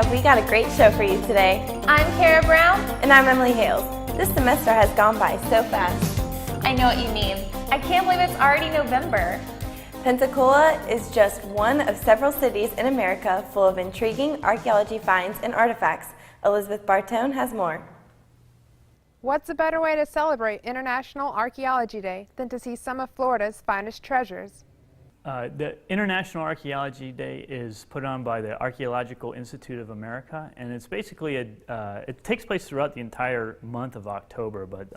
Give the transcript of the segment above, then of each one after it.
have we got a great show for you today. I'm Kara Brown. And I'm Emily Hales. This semester has gone by so fast. I know what you mean. I can't believe it's already November. Pensacola is just one of several cities in America full of intriguing archaeology finds and artifacts. Elizabeth Bartone has more. What's a better way to celebrate International Archaeology Day than to see some of Florida's finest treasures? The International Archaeology Day is put on by the Archaeological Institute of America, and it's basically it takes place throughout the entire month of October, but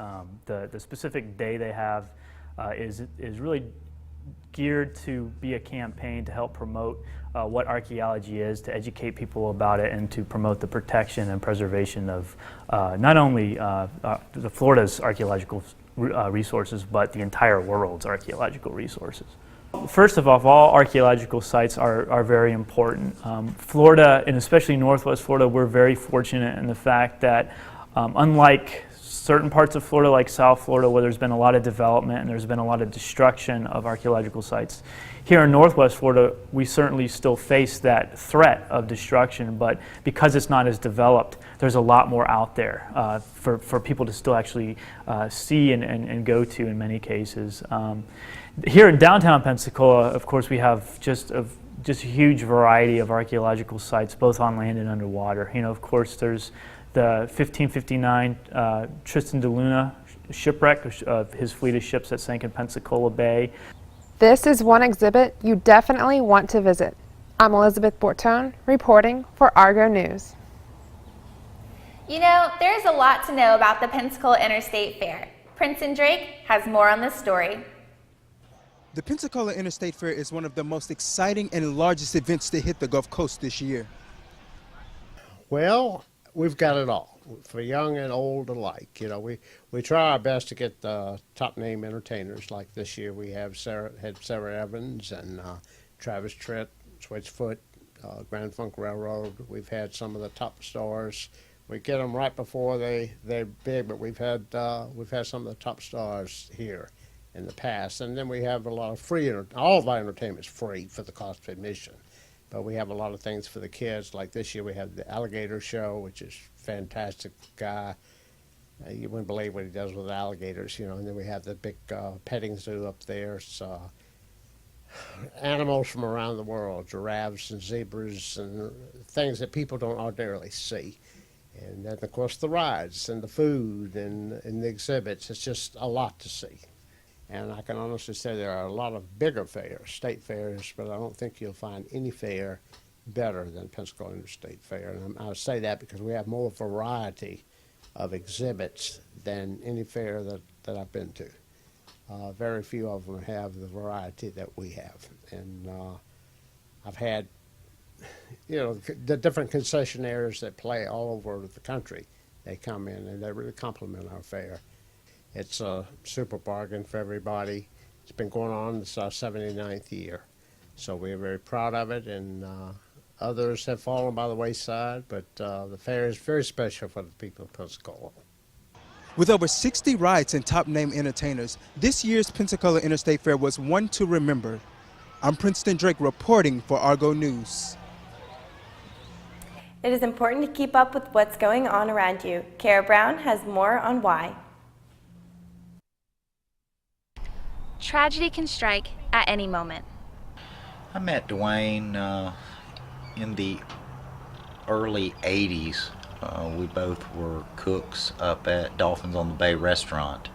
the specific day they have is really geared to be a campaign to help promote what archaeology is, to educate people about it, and to promote the protection and preservation of not only the Florida's archaeological resources, but the entire world's archaeological resources. First of all archaeological sites are very important. Florida, and especially Northwest Florida, we're very fortunate in the fact that unlike certain parts of Florida, like South Florida, where there's been a lot of development and there's been a lot of destruction of archaeological sites, here in Northwest Florida, we certainly still face that threat of destruction, but because it's not as developed, there's a lot more out there for people to still actually see and go to in many cases. Here in downtown Pensacola, of course, we have just a huge variety of archaeological sites, both on land and underwater. You know, of course, there's the 1559 Tristan de Luna shipwreck of his fleet of ships that sank in Pensacola Bay. This is one exhibit you definitely want to visit. I'm Elizabeth Bortone, reporting for Argo News. You know, there's a lot to know about the Pensacola Interstate Fair. Princeton Drake has more on this story. The Pensacola Interstate Fair is one of the most exciting and largest events to hit the Gulf Coast this year. Well, we've got it all for young and old alike. You know, we try our best to get the top name entertainers. Like this year, we have Sarah Evans and Travis Tritt, Switchfoot, Grand Funk Railroad. We've had some of the top stars. We get them right before they're big, but we've had some of the top stars here in the past. And then we have a lot of free. All of our entertainment is free for the cost of admission. But we have a lot of things for the kids. Like this year, we have the alligator show, which is fantastic guy. You wouldn't believe what he does with alligators, you know. And then we have the big petting zoo up there. It's animals from around the world, giraffes and zebras and things that people don't ordinarily see. And then, of course, the rides and the food and the exhibits. It's just a lot to see. And I can honestly say there are a lot of bigger fairs, state fairs, but I don't think you'll find any fair better than Pensacola Interstate Fair. And I say that because we have more variety of exhibits than any fair that I've been to. Very few of them have the variety that we have. And I've had, you know, the different concessionaires that play all over the country. They come in and they really complement our fair. It's a super bargain for everybody. It's been going on, it's our 79th year. So we're very proud of it, and others have fallen by the wayside, but the fair is very special for the people of Pensacola. With over 60 rides and top name entertainers, this year's Pensacola Interstate Fair was one to remember. I'm Princeton Drake reporting for Argo News. It is important to keep up with what's going on around you. Kara Brown has more on why. Tragedy can strike at any moment. I met Dwayne in the early 80s. We both were cooks up at Dolphins on the Bay restaurant.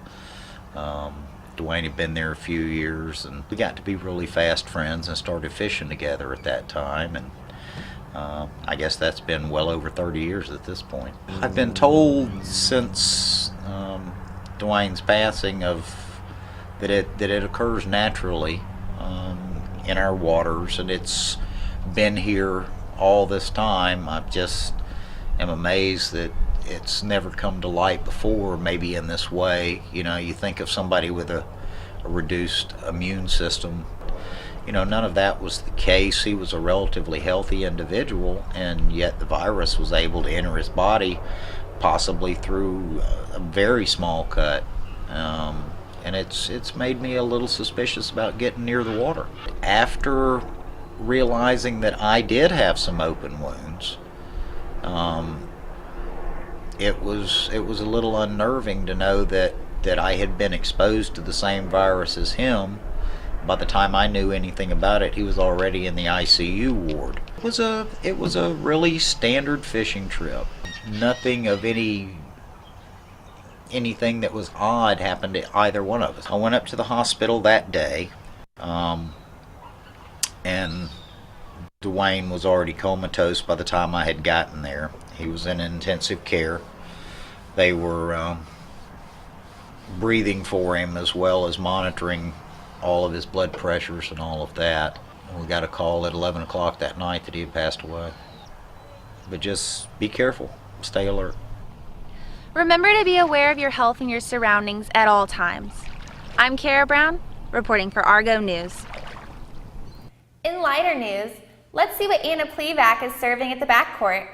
Dwayne had been there a few years, and we got to be really fast friends and started fishing together at that time. And I guess that's been well over 30 years at this point. I've been told since Dwayne's passing that it occurs naturally in our waters, and it's been here all this time. I just am amazed that it's never come to light before, maybe in this way. You know, you think of somebody with a reduced immune system. You know, none of that was the case. He was a relatively healthy individual, and yet the virus was able to enter his body, possibly through a very small cut. And it's made me a little suspicious about getting near the water. After realizing that I did have some open wounds, it was a little unnerving to know that I had been exposed to the same virus as him. By the time I knew anything about it, he was already in the ICU ward. It was a really standard fishing trip. Nothing of anything that was odd happened to either one of us. I went up to the hospital that day, and Dwayne was already comatose by the time I had gotten there. He was in intensive care. They were breathing for him as well as monitoring all of his blood pressures and all of that. And we got a call at 11 o'clock that night that he had passed away. But just be careful, stay alert. Remember to be aware of your health and your surroundings at all times. I'm Kara Brown, reporting for Argo News. In lighter news, let's see what Anna Plevac is serving at the backcourt.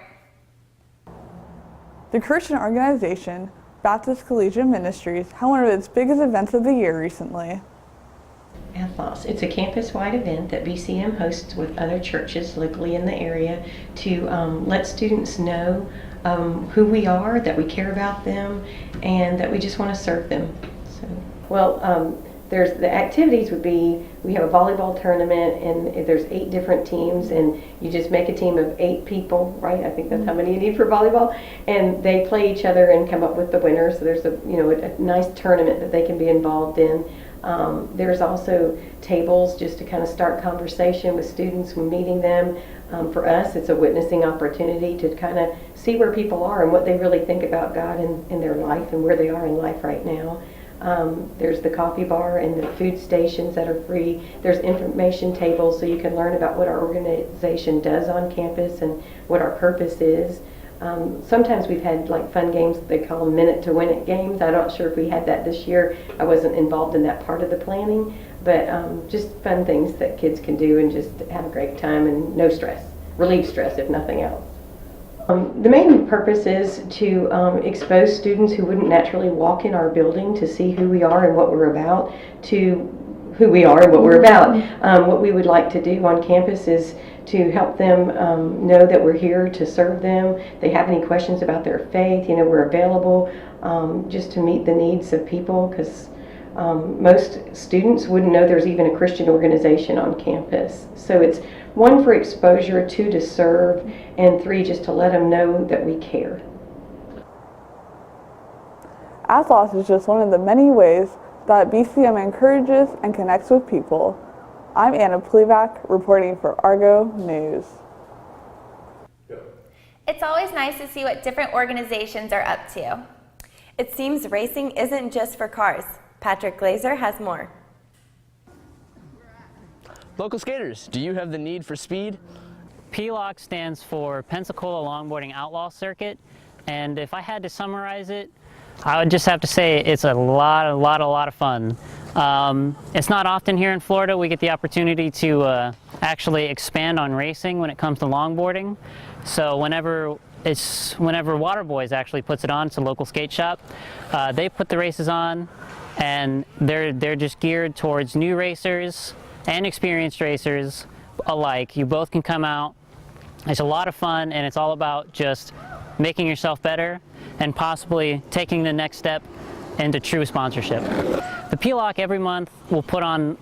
The Christian organization, Baptist Collegiate Ministries, had one of its biggest events of the year recently. Athos. It's a campus-wide event that BCM hosts with other churches locally in the area to let students know who we are, that we care about them, and that we just want to serve them. So, well, there's the activities would be, we have a volleyball tournament, and there's 8 different teams, and you just make a team of 8 people, right? I think that's how many you need for volleyball, and they play each other and come up with the winner. So there's a nice tournament that they can be involved in. There's also tables just to kind of start conversation with students when meeting them. For us, it's a witnessing opportunity to kind of see where people are and what they really think about God in their life and where they are in life right now. There's the coffee bar and the food stations that are free. There's information tables so you can learn about what our organization does on campus and what our purpose is. Sometimes we've had like fun games, they call them minute to win it games. I'm not sure if we had that this year. I wasn't involved in that part of the planning, but just fun things that kids can do and just have a great time and no stress, relieve stress if nothing else. The main purpose is to expose students who wouldn't naturally walk in our building to see who we are and what we're about, to who we are and what we're about. What we would like to do on campus is to help them know that we're here to serve them. If they have any questions about their faith, we're available just to meet the needs of people, because most students wouldn't know there's even a Christian organization on campus. So it's 1, for exposure, 2, to serve, and 3, just to let them know that we care. Athos is just one of the many ways that BCM encourages and connects with people. I'm Anna Plevac, reporting for Argo News. It's always nice to see what different organizations are up to. It seems racing isn't just for cars. Patrick Glazer has more. Local skaters, do you have the need for speed? PLOC stands for Pensacola Longboarding Outlaw Circuit, and if I had to summarize it, I would just have to say it's a lot of fun. It's not often here in Florida we get the opportunity to actually expand on racing when it comes to longboarding. So whenever Waterboys actually puts it on, it's a local skate shop, they put the races on, and they're just geared towards new racers and experienced racers alike. You both can come out. It's a lot of fun, and it's all about just making yourself better and possibly taking the next step into true sponsorship. The PLOC every month will put on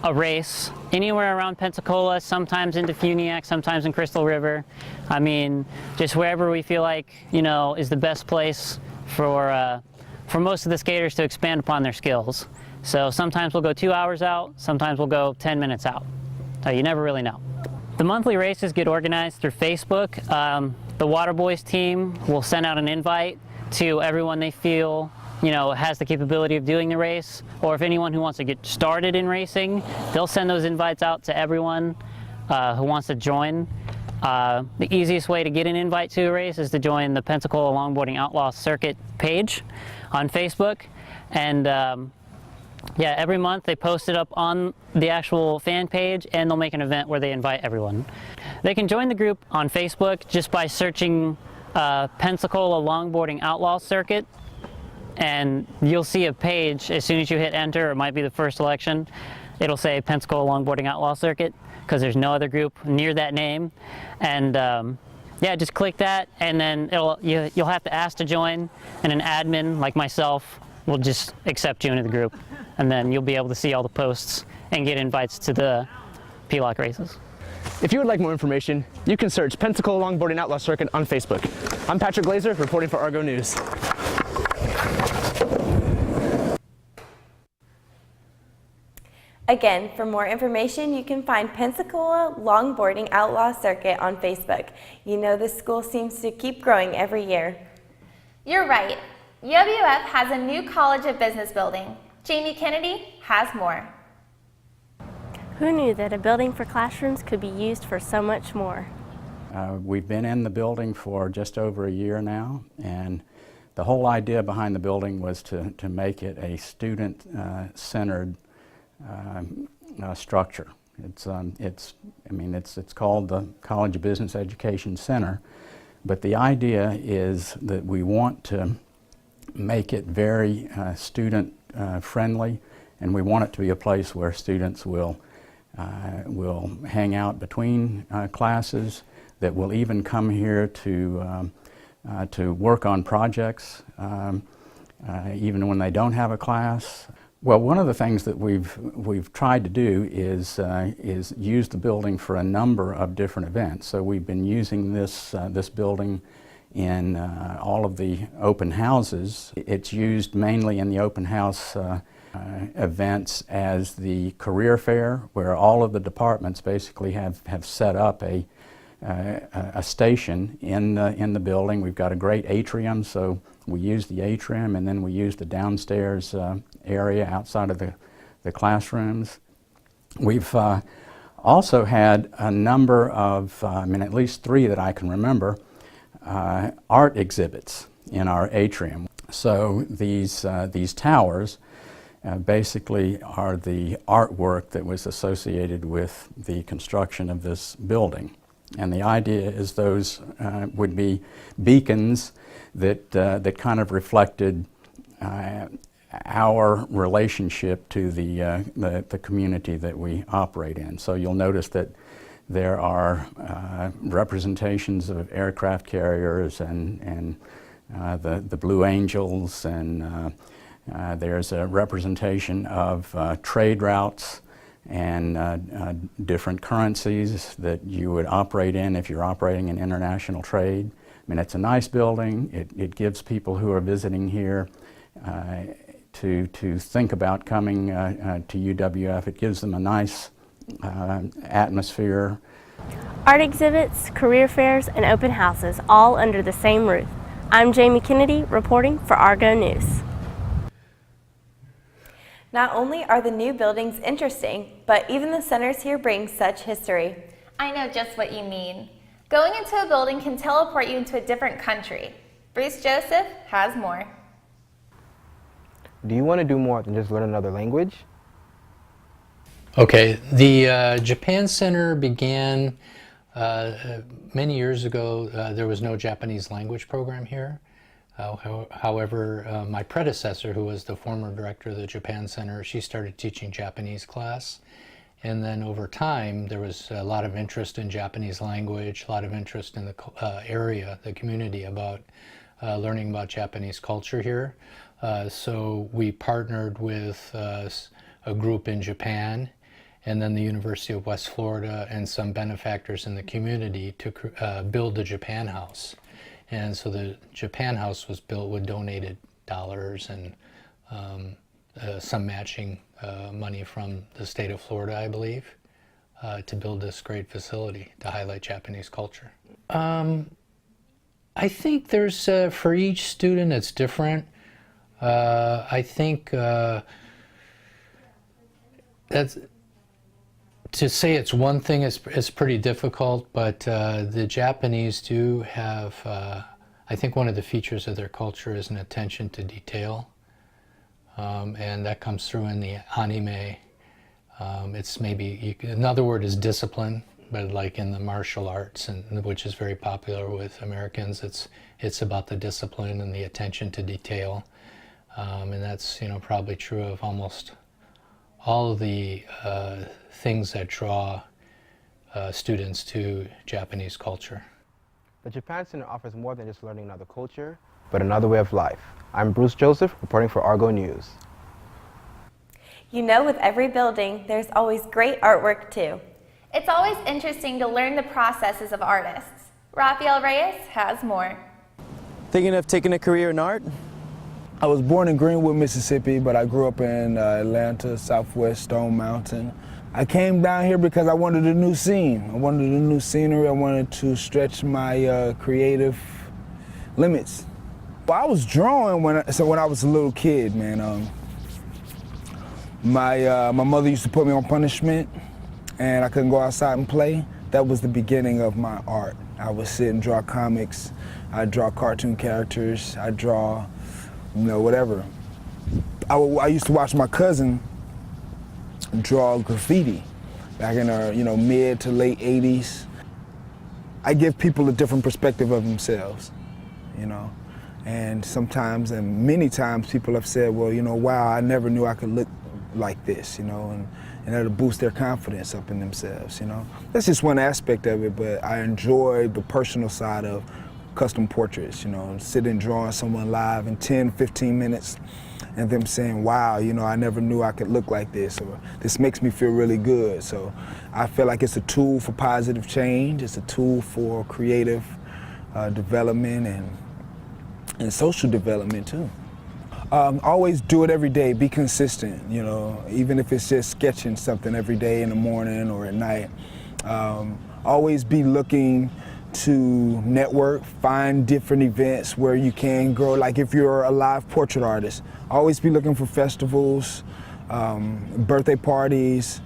a race anywhere around Pensacola, sometimes into Funiac, sometimes in Crystal River. I mean, just wherever we feel like, is the best place for most of the skaters to expand upon their skills. So sometimes we'll go 2 hours out, sometimes we'll go 10 minutes out. So you never really know. The monthly races get organized through Facebook. The Waterboys team will send out an invite to everyone they feel has the capability of doing the race, or if anyone who wants to get started in racing, they'll send those invites out to everyone who wants to join. The easiest way to get an invite to a race is to join the Pensacola Longboarding Outlaw Circuit page on Facebook, and every month they post it up on the actual fan page, and they'll make an event where they invite everyone. They can join the group on Facebook just by searching Pensacola Longboarding Outlaw Circuit, and you'll see a page as soon as you hit enter. It might be the first selection. It'll say Pensacola Longboarding Outlaw Circuit, because there's no other group near that name. And yeah, just click that, and then you'll have to ask to join, and an admin like myself will just accept you into the group, and then you'll be able to see all the posts and get invites to the PLOC races. If you would like more information, you can search Pensacola Longboarding Outlaw Circuit on Facebook. I'm Patrick Glazer, reporting for Argo News. Again, for more information, you can find Pensacola Longboarding Outlaw Circuit on Facebook. You know this school seems to keep growing every year. You're right. UWF has a new College of Business building. Jamie Kennedy has more. Who knew that a building for classrooms could be used for so much more? We've been in the building for just over a year now, and the whole idea behind the building was to make it a student-centered structure. It's called the College of Business Education Center, but the idea is that we want to make it very student friendly, and we want it to be a place where students will hang out between classes, that will even come here to work on projects even when they don't have a class. Well, one of the things that we've tried to do is use the building for a number of different events. So we've been using this building in all of the open houses. It's used mainly in the open house events as the career fair, where all of the departments basically have set up a station in the building. We've got a great atrium, so we use the atrium, and then we use the downstairs area outside of the classrooms. We've also had a number of, at least 3 that I can remember, art exhibits in our atrium. So these towers basically are the artwork that was associated with the construction of this building. And the idea is those would be beacons that kind of reflected our relationship to the community that we operate in. So you'll notice that there are representations of aircraft carriers and the Blue Angels, and there's a representation of trade routes and different currencies that you would operate in if you're operating in international trade. It's a nice building. It gives people who are visiting here to think about coming to UWF. It gives them a nice atmosphere. Art exhibits, career fairs, and open houses, all under the same roof. I'm Jamie Kennedy, reporting for Argo News. Not only are the new buildings interesting, but even the centers here bring such history. I know just what you mean. Going into a building can teleport you into a different country. Bruce Joseph has more. Do you want to do more than just learn another language? Okay, the Japan Center began many years ago. There was no Japanese language program here. However, my predecessor, who was the former director of the Japan Center, she started teaching Japanese class. And then over time, there was a lot of interest in Japanese language, a lot of interest in the area, the community, about learning about Japanese culture here. So we partnered with a group in Japan, and then the University of West Florida and some benefactors in the community to build the Japan House. And so the Japan House was built with donated dollars and some matching money from the state of Florida, I believe, to build this great facility to highlight Japanese culture. I think there's, for each student, it's different. I think that's, to say it's one thing is pretty difficult, but the Japanese do have, I think one of the features of their culture is an attention to detail, and that comes through in the anime. It's maybe, another word is discipline, but like in the martial arts, and which is very popular with Americans, it's about the discipline and the attention to detail, and that's probably true of almost all of the things that draw students to Japanese culture. The Japan Center offers more than just learning another culture, but another way of life. I'm Bruce Joseph, reporting for Argo News. You know, with every building, there's always great artwork too. It's always interesting to learn the processes of artists. Rafael Reyes has more. Thinking of taking a career in art? I was born in Greenwood, Mississippi, but I grew up in Atlanta, Southwest Stone Mountain. I came down here because I wanted a new scene. I wanted a new scenery. I wanted to stretch my creative limits. Well, I was drawing when I was a little kid, man. My mother used to put me on punishment, and I couldn't go outside and play. That was the beginning of my art. I would sit and draw comics. I'd draw cartoon characters. I'd draw, whatever. I used to watch my cousin draw graffiti back in the mid to late 80s. I give people a different perspective of themselves, and sometimes and many times people have said, well, wow, I never knew I could look like this, and that'll boost their confidence up in themselves, That's just one aspect of it, but I enjoy the personal side of custom portraits, sitting and drawing someone live in 10, 15 minutes and them saying, wow, I never knew I could look like this, or this makes me feel really good. So I feel like it's a tool for positive change. It's a tool for creative development and social development too. Always do it every day, be consistent, even if it's just sketching something every day in the morning or at night. Always be looking to network, find different events where you can grow. Like if you're a live portrait artist, always be looking for festivals, birthday parties,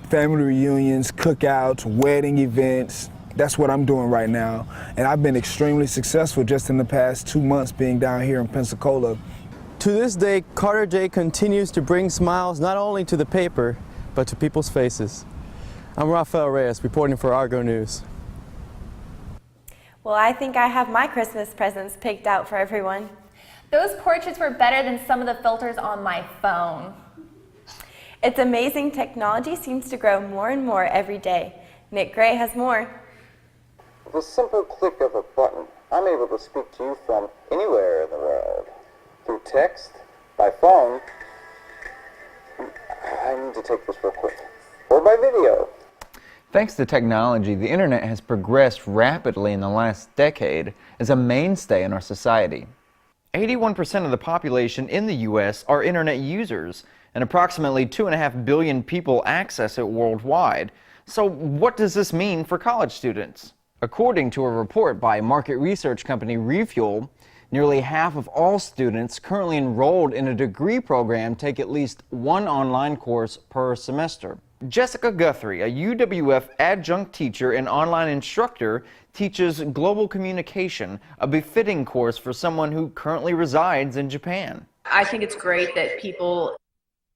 family reunions, cookouts, wedding events. That's what I'm doing right now. And I've been extremely successful just in the past 2 months being down here in Pensacola. To this day, Carter J continues to bring smiles not only to the paper, but to people's faces. I'm Rafael Reyes, reporting for Argo News. Well, I think I have my Christmas presents picked out for everyone. Those portraits were better than some of the filters on my phone. It's amazing technology seems to grow more and more every day. Nick Gray has more. With a simple click of a button, I'm able to speak to you from anywhere in the world. Through text, by phone, I need to take this real quick, or by video. Thanks to technology, the internet has progressed rapidly in the last decade as a mainstay in our society. 81% of the population in the U.S. are internet users, and approximately 2.5 billion people access it worldwide. So what does this mean for college students? According to a report by market research company Refuel, nearly half of all students currently enrolled in a degree program take at least one online course per semester. Jessica Guthrie, a UWF adjunct teacher and online instructor, teaches global communication, a befitting course for someone who currently resides in Japan. I think it's great that people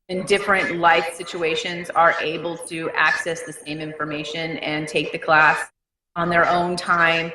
in different life situations are able to access the same information and take the class on their own time,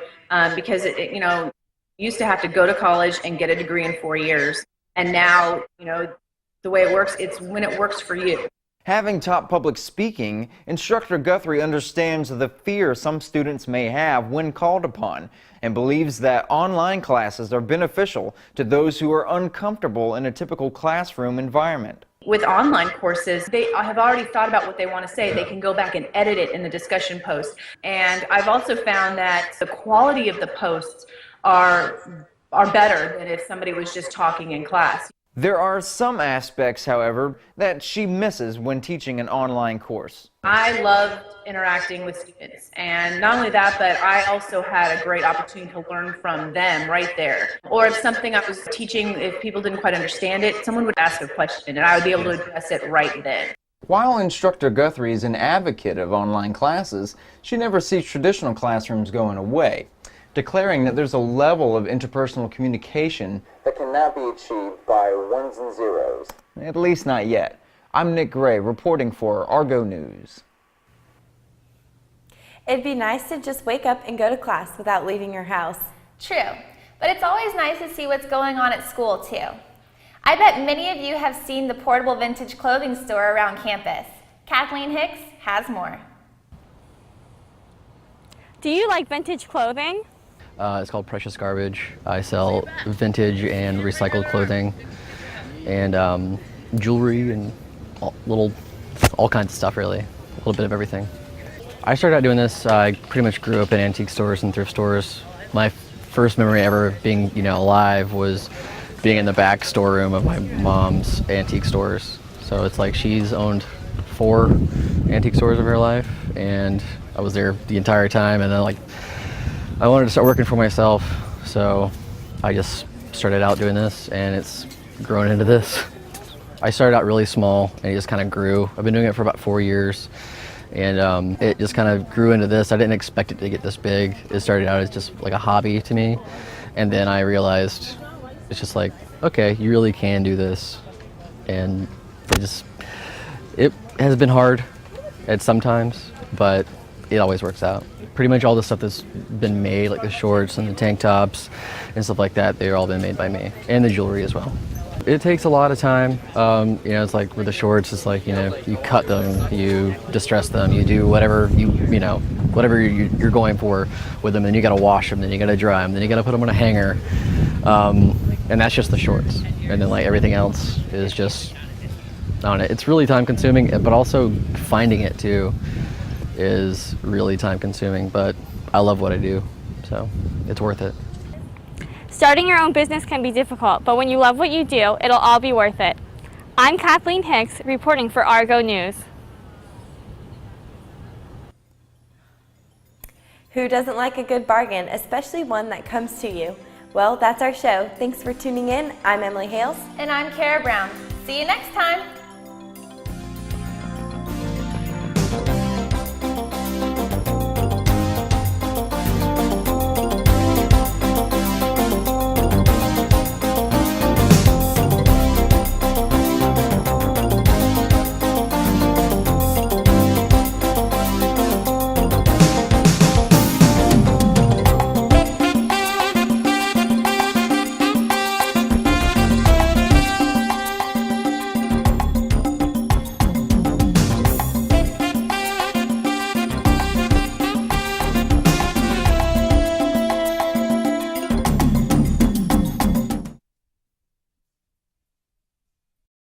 because you used to have to go to college and get a degree in 4 years, and now the way it works, it's when it works for you. Having taught public speaking, instructor Guthrie understands the fear some students may have when called upon and believes that online classes are beneficial to those who are uncomfortable in a typical classroom environment. With online courses, they have already thought about what they want to say. They can go back and edit it in the discussion post. And I've also found that the quality of the posts are better than if somebody was just talking in class. There are some aspects, however, that she misses when teaching an online course. I loved interacting with students, and not only that, but I also had a great opportunity to learn from them right there. Or if something I was teaching, if people didn't quite understand it, someone would ask a question and I would be able to address it right then. While instructor Guthrie is an advocate of online classes, she never sees traditional classrooms going away, declaring that there's a level of interpersonal communication that cannot be achieved by ones and zeros. At least not yet. I'm Nick Gray, reporting for Argo News. It'd be nice to just wake up and go to class without leaving your house. True, but it's always nice to see what's going on at school too. I bet many of you have seen the portable vintage clothing store around campus. Kathleen Hicks has more. Do you like vintage clothing? It's called Precious Garbage. I sell vintage and recycled clothing and jewelry and all kinds of stuff, really. A little bit of everything. I started out doing this, I pretty much grew up in antique stores and thrift stores. My first memory ever of being, alive was being in the back storeroom of my mom's antique stores. So it's like she's owned 4 antique stores of her life, and I was there the entire time, and then I wanted to start working for myself, so I just started out doing this, and it's grown into this. I started out really small, and it just kind of grew. I've been doing it for about 4 years, and it just kind of grew into this. I didn't expect it to get this big. It started out as just like a hobby to me, and then I realized it's just like, okay, you really can do this, and it has been hard at sometimes, but it always works out. Pretty much all the stuff that's been made, like the shorts and the tank tops and stuff like that, they've all been made by me, and the jewelry as well. It takes a lot of time. It's like with the shorts, it's like, you cut them, you distress them, you do whatever whatever you're going for with them, then you gotta wash them, then you gotta dry them, then you gotta put them on a hanger. And that's just the shorts. And then everything else is just, I don't know, it's really time consuming, but also finding it too is really time consuming, but I love what I do, so it's worth it. Starting your own business can be difficult, but when you love what you do, it'll all be worth it. I'm Kathleen Hicks, reporting for Argo News. Who doesn't like a good bargain, especially one that comes to you? Well, that's our show. Thanks for tuning in. I'm Emily Hales. And I'm Kara Brown. See you next time.